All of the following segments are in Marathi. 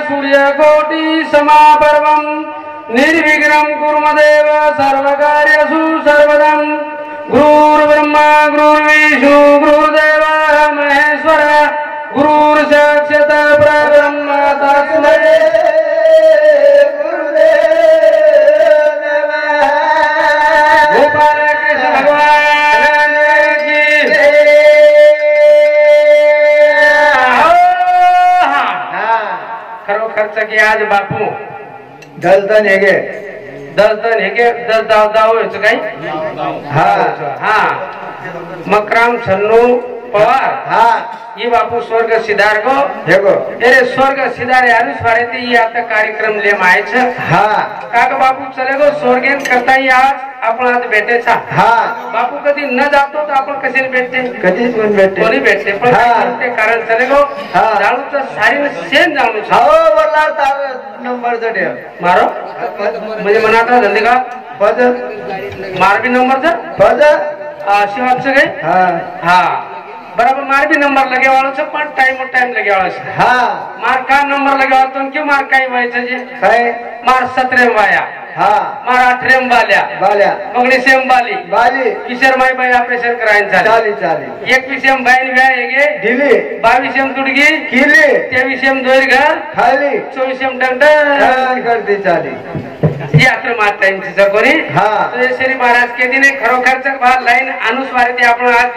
सूर्यकोटि समापर्वं निर्विघ्नं कुर्मदेव सर्वकार्येषु सर्वदं गुरुर्ब्रह्मा गुरुर्विष्णु गुरुर्देव महेश्वर गुरुर्साक्षात् परब्रह्म तस्मै गुरुदेव गोपाल कृष्ण भगवान की खरो खर्च की आज बापू 10 जण हेगे 10 जण हेगे 10 दाव व्हायचं काही हा हा मकराम छन्नू पवार हा ये बापू स्वर्ग सिधार गो हेगो अरे स्वर्ग सिधार यानु स्वारेते ये आता कार्यक्रम ले मायच हा काग बापू चले गो स्वर्गेन करता ही आज आपण आज भेटेचा हा बापू कधी न जातो तो आपण कसे भेटते कधीच पण भेटते कोणी भेटते पण ते कारण चले गो जाणू तर सारी सेम जाणू हो बोलला तार नंबर जडे मारो म्हणजे मनात धंदे का पद मारबी नंबर चा पद शिवाचं काय हा हा बराबर मार भी नंबर लगे वालों से पण टाइम लगे वालों से हा मार का नंबर लगे वालों तो क्यों मार का ही व्हायचं जे काय मार 17 वाया हा मार 18 बाल्या मगणी सेम बाली किशोर माई बाई ऑपरेशन करायचं झालं चाली 21 बाईन व्या हेगे दिली 22 तुडगी किली 23 दोर घर खाली 24 डंडन करते चाली यात्र मातांची कोणी हा श्री महाराज के दिन खरोखरच लाईन अनुस्वार ते आपण आज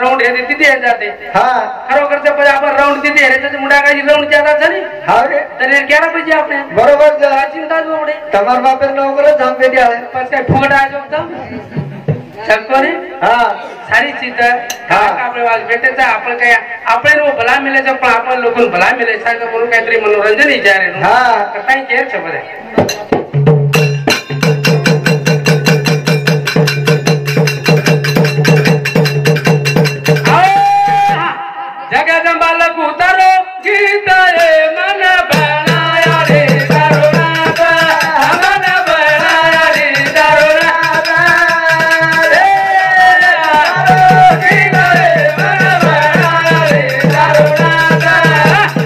राउंड हे तिथे जाते हा खरोखरच पण आपण राउंड तिथे हेरेचं मुंडा काही राउंड ज्यादा झाली हा रे तर 11 बजे आपण बरोबर चिंता जोडे तमार बापेर नोकर जांबे द्या पण काय फुगट आहे जोगता कोणी हा सारी चीज हा आपले वाज भेटेचा आपण काय आपण भला मिळायचं पण आपण लोकून भला मिळायचं म्हणून काहीतरी मनोरंजन विचारे हा काही केअर खबर आहे जगदंबाला उतारो गीत मन बनाया रे दारुनाथ मन बनाया रे दारुनाथ रे गीत मन बनाया रे दारुनाथ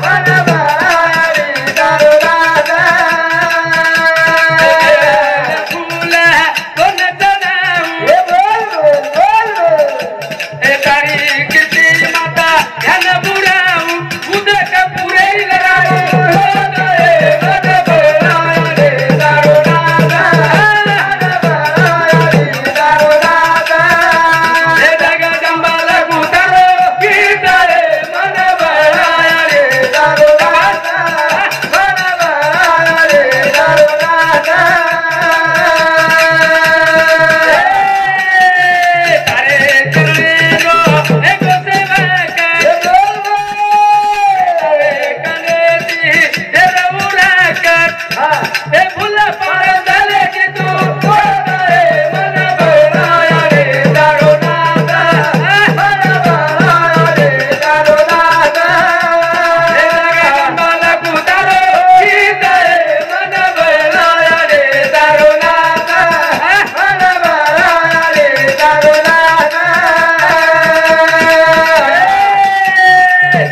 मन बनाया रे दारुनाथ फूल कोण तनाऊ ए बोल ए तारी किती माता ध्यान पुराऊ उदक पुरे लढाऊ मन बनाया रे दारुनाथ हे जगदंबाला उतारो गीत मन बनाया रे दारुनाथ मन बनाया रे दारुनाथ तारे चरणे रो एक सेवक हे फुल पार झाले की तू मन बनाया रे दारुनाथ मन बनाया रे दारुनाथ हे जगदंबाला उतारो गीत मन बनाया रे दारुनाथ मन बनाया रे दारुनाथ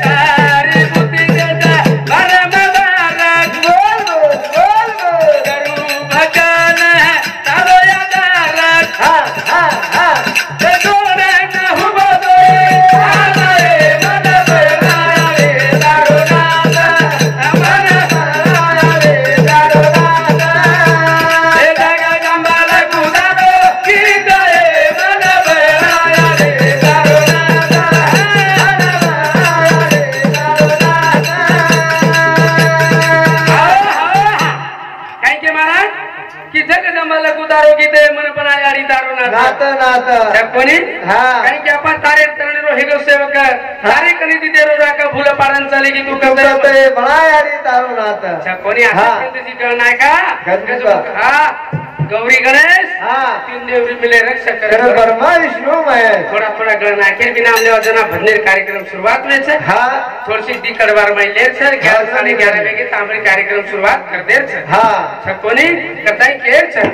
तारी बुद्धि देता परम बालक करू भजन तारो यादारक ते जोडे न हुबो दोय आले मन बनाया रे दारुनाथ मन बनाया रे दारुनाथ हे जगदंबाला उतारो गीत मन बनाया रे दारुनाथ मन बनाया रे दारुनाथ काय के महाराज की जगदंबाला उतारो गीत मन बनाया रे दारुनाथ नात नात त्या कोणी हा. कारण की आपण तारे तरणीरो हे गो सेवक तारे कनी तिथे रो राका फुल पाडन चाले की तू करतोय बळा यारी तारू नात त्या कोणी आता पद्धती कळ नाही का हा गौरी गणेश हा तीन देवरी मिले रक्षा तर करे ब्रह्मा विष्णु महेश थोड़ा थोड़ा गण आखिर भी नाम लेवा जना भजनेर कार्यक्रम शुरुआत में छे हा थोड़ी सी दी कड़वार में ले छे 11 साढ़े 11 बजे तांबरी कार्यक्रम शुरुआत कर दे छे हा छकोनी कताई केर छे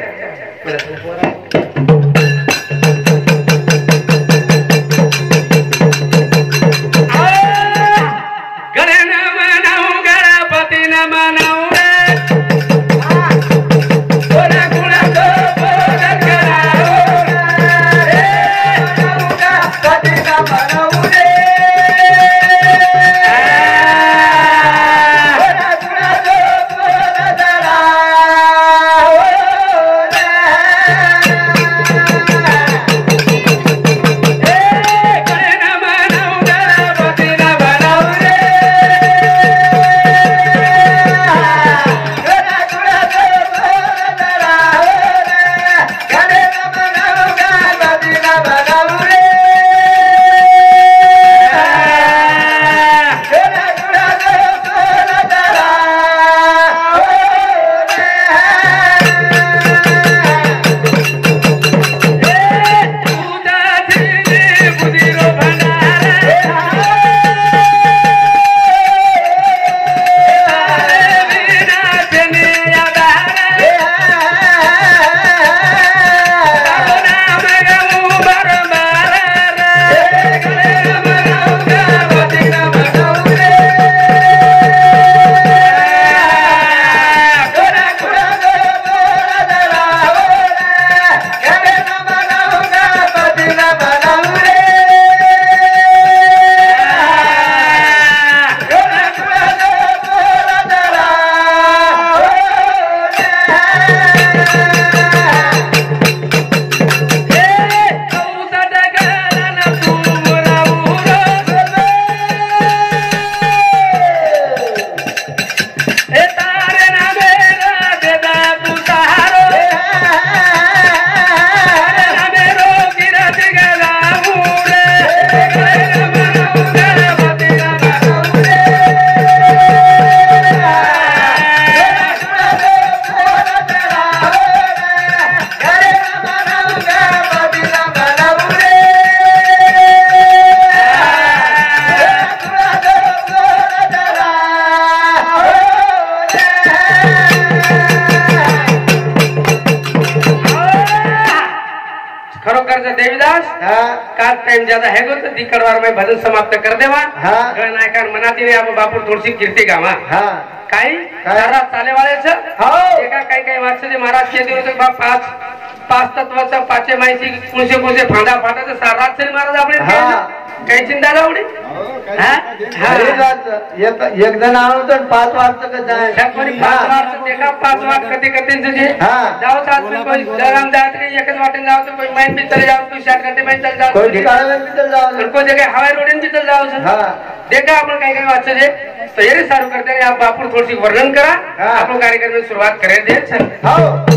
देवीदास का टाइम ज्यादा है तो दिकड़वार में भजन समाप्त कर देवा नायकान मनाती ने आप बापूर थोड़ी कीर्ती गावा काही सारा चाले वाले एका काही काही वाचले महाराज के दिवस पाच तत्वाचा पाचे माहिती कुणसे कुणसे फांदा फाटा सारा महाराज आपले काही चिंता लावडी एक जण आणू तर 5 वाजता कोणी 5 वाजता एका 5 वाजता कधी करते जाओ साथ में कोई जगह जात रे एकच वाटे जाओ तो कोई माइन भी चले जाओ तू शॉर्ट करते माइन चल जाओ कोई ठिकाना में भी चल जाओ कोई जगह हवाई रोड भी चल जाओ देखा आपण काही काही वाचले जे तो ये सारू करते हैं आप बापुर थोड़ी सी वर्णन करा आपण कार्यक्रम में शुरुआत करें दे चल हां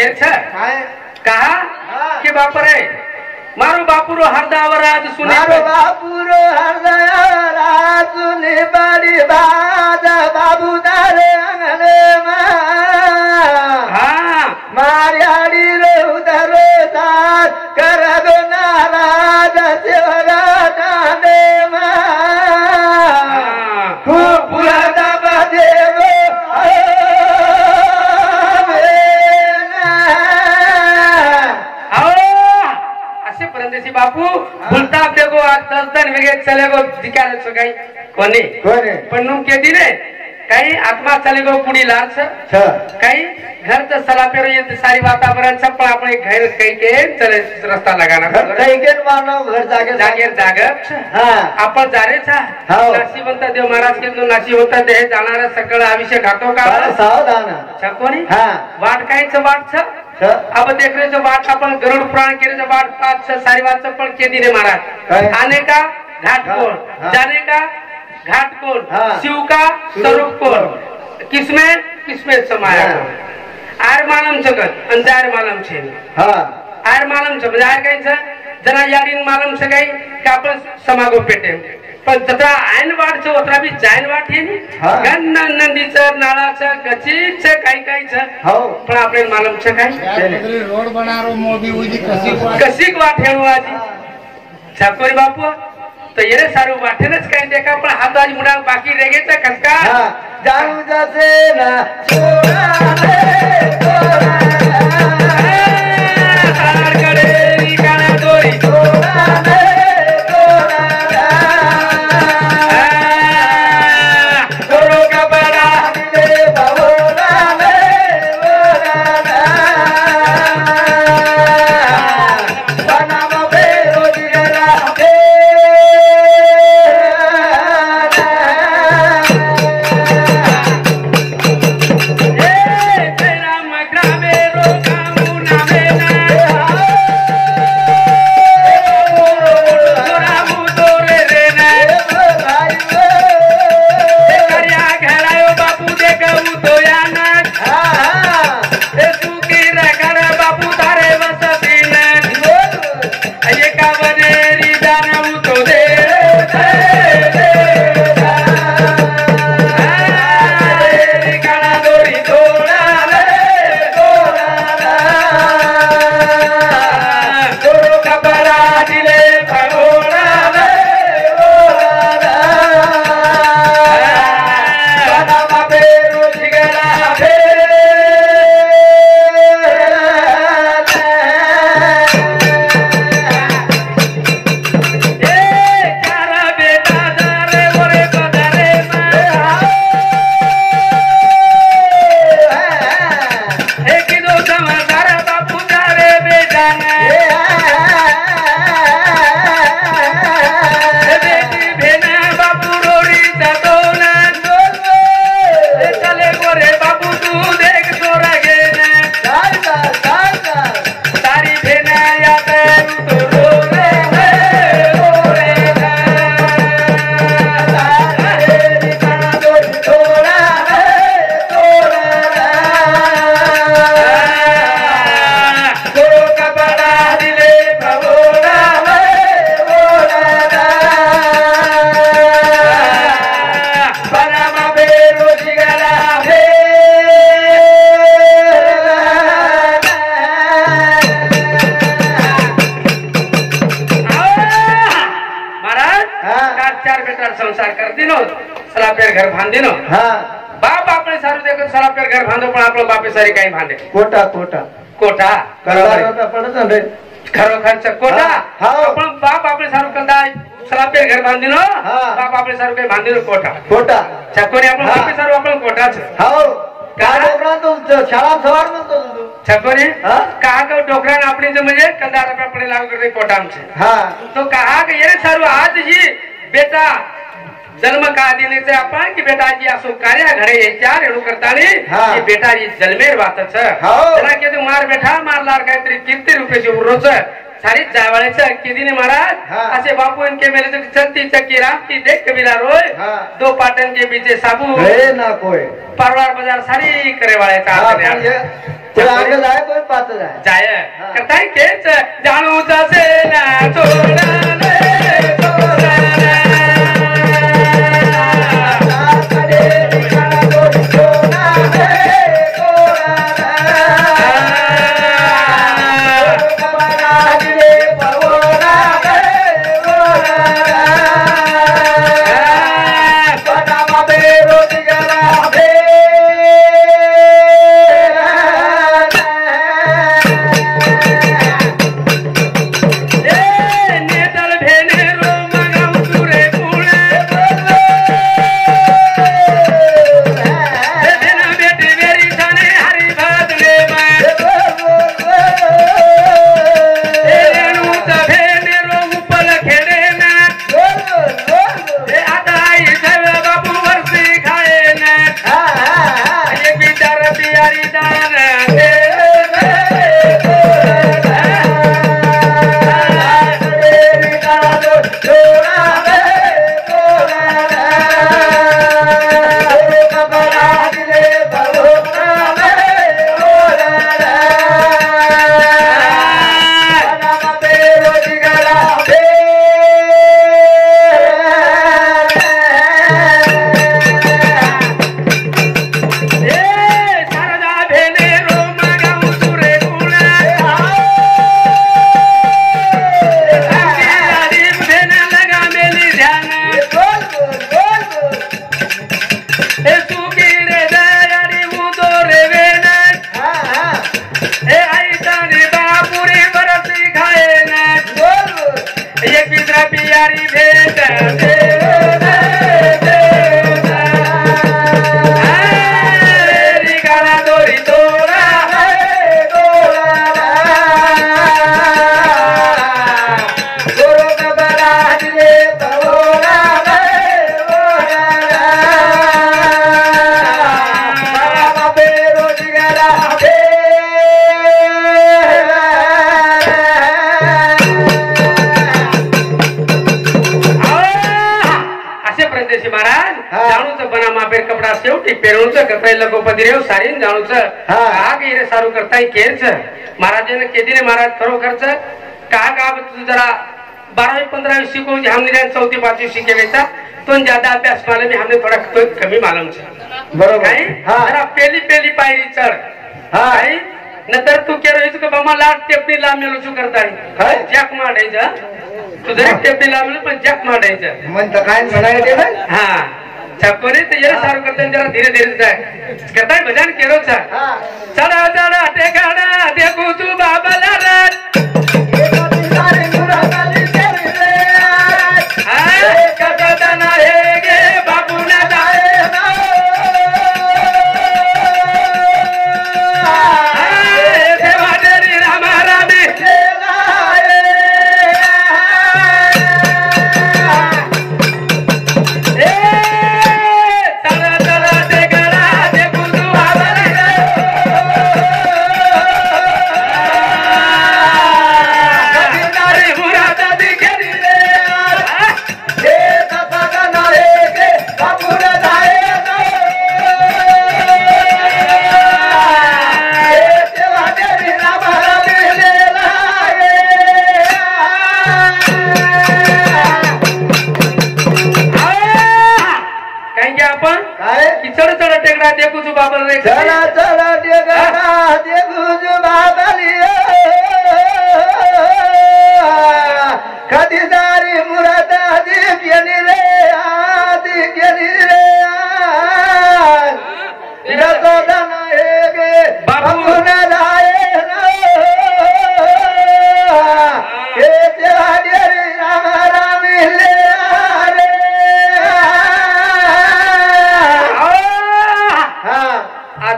केर छ कहा कि बाप रे मारो बापुरो हरदावर आज सुने मारो बापुरो हरदावर आज सुने बड़ी बात बाबू तारे अंगने हाँ मारियाड़ी रे उधरो साथ कर दो नाराज सेवरा डांडे खूब पुराना बजेगो परदेशी बापू बोलता देखो आज 10 दिन वेगे चलेगो दिकारे छो काही कोणी पण नु के दिने काही आत्मा चलेगो पुढी लाच काही घर तर सलापेर येत सारी वातावरण छ पण आपण घर काही के चले रस्ता लगाना काही के मानव घर जागे हां आपण जारे छ नाशिवंत देव महाराज के तो नाशिवंत देह जाणारा सकळ अभिषेक हातो का सावधान छ कोणी हां वाट काही छ वाट छ अब देख रहे जो बात अपन गरुड़ पुराण के जो बात 5-6 सारी बात सब के दिने महाराज आने का घाट कौन जाने का घाट कौन शिव का स्वरूप कौन किसमें समाया आर मालम जगत अंजार मालम छे आर मालम छ बाजार काही छ जना याडीन मालम छ काही का आपण समागो पेटे पण तथा आयन वाट छ ओतरा भी जायन वाट हे नी गन्न नंदीचं नाळाचं गचीच काही छ हो पण आपले मालम छ काही रोड बनारो मोदी उजी कशी वाट हेणू आजी छाकोरी बापू तो ये सारू वाटेनच काही देखा पण हात आज मुडा बाकी रेगेचा खसका जाऊ जसे ना सोना रे सोना कडे काळा दोरी सोना घर बांधिनो बाप आपले सारू देखो सारा पेर घर बांधो पण आपलो बापे सारी काही बांधे कोटा पडत रे खरोखरच कोटा आपण बाप आपले सारू कंदा सारा पेर घर बांधिनो बाप आपले सारू काही बांधिनो कोटा छकोरी आपण बापे सारू आपण कोटाच हो का डोकरा तो शाळा सवार म्हणतो तू छकोरी का डोकरान आपली म्हणजे कंदा रुपया पडे लागू करते कोटा आमचे तो कहा कि ये सारू आज ही बेटा जन्म का देण्याचे आपण की बेटा जी असो कार्य घरे याच्या रेणू करतानी की बेटा जी जन्मेर वातच जना के तू मार बेठा मारलार काहीतरी किती रुपयाची उरोच सारी जायवाळ्याचं केदीने महाराज असे बापू इनके मेरे तो चलती चक्की रामती देख कबीरा रोय दो पाटन के पीछे साबू ना कोई परवार बाजार सारी करे वाळ्याचा आगे जाए कोई पात जाए करताय केच जाणू जसे ना तोडले सारू करताय केच महाराजांना केदीने महाराज खरोखरच का जरा 12वी 15वी शिकवून हमने 4थी 5वी शिकेलेचा तो ज्यादा अभ्यास मालूम है हमने थोड़ा कमी मालूम बरोबर है जरा पेली पायरी चढ़ हाय नंतर तू केरो इसको मामा लाट टेपनी ला मेलो छु करता है जॅक मारायचा तू जरी टेपनी ला मेलो पण जॅक मारायचा मन तर काय म्हणायचे ना हां छापोरे तो ये सारू करते जरा धीरे जाए करता है भजन केरो सा चढ़ा चढ़ा ते गाड़ा देखू तू बाबला रात सारे मुरादा ली तेरे रे हां कदा ना है गे बाबू ना जाए ना हां देवा तेरी राम रामे देखू जो बाबा रे चला चला देखा देखू जो बाबा लियो कदीदारी मुरादा दिखनी रे दिखनी रे रतो दन हेगे बाबू न लाए ना हे तेरे राम राम ले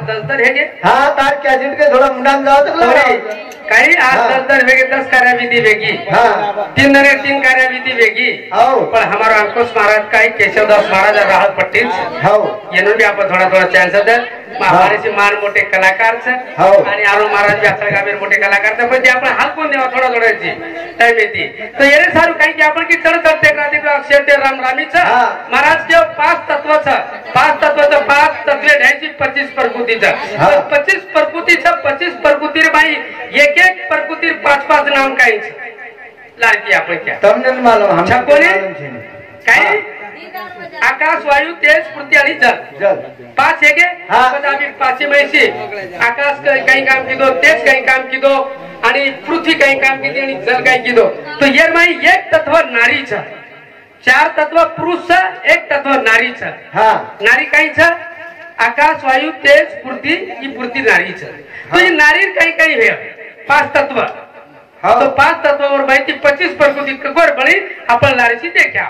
दलदल है के हाँ तार क्या जिट के थोड़ा मुंडान जाओ तो काही आज दलदल वेगे 10 कार्याविधि वेगी हाँ 3 कार्याविधि वेगी पण हमारा अंकुश महाराज काही केशवदास महाराज राहत पट्टील हो येनो भी आपण थोड़ा चांस दे महाराज मान मोठे कलाकार आणि आरो महाराज व्यासळ गामेर मोठे कलाकार पण ते आपण हाल कोण देवा थोडा थोड्याची टाइम येते तर येणे सारू काही की आपण की चढ करते राधिक अक्षर ते राम रामीचं महाराज केव 5 तत्वाचं 5 तत्वे ढ्यायची 25 प्रकृतीचं 25 प्रकृतीचं 25 प्रकृतीर बाई एक प्रकृतीर 5 नाम काही लाडकी आपण क्या તમને मालूम हम कोणी काही आकाश वायू तेज पृथ्वी आणि जल 5 है आम्ही 5 महिशी आकाश काही काम कीदो तेज काही काम कीदो आणि पृथ्वी काही काम कीदी आणि जल काही कीदो तो येर माई एक तत्व नारीचं 4 तत्व पुरुष 1 तत्व नारीचं नारी काहीचं आकाश वायू तेज पृथ्वी ही पृथ्वी नारीचं तो ही नारी काही हे 5 तत्व तो 5 तत्वावर माहिती 25 प्रकृती ककोर बळी आपण लारीची देखा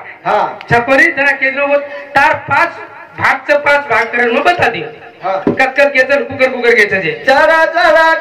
छकोरी जना केंद्र तार 5 भागचं 5 भाग करेल मग बता दियो कक्कर घेतं कुकर घ्यायचं जे चरा चरा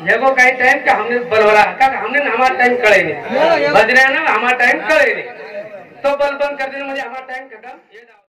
हेगो काही टाइम का हमने बलवला का हमने हमारा टाइम कळे नहीं बजऱ्या ना हमारा टाइम कळे नहीं तो बल बंद कर देने मुझे हमारा टाइम खत्म।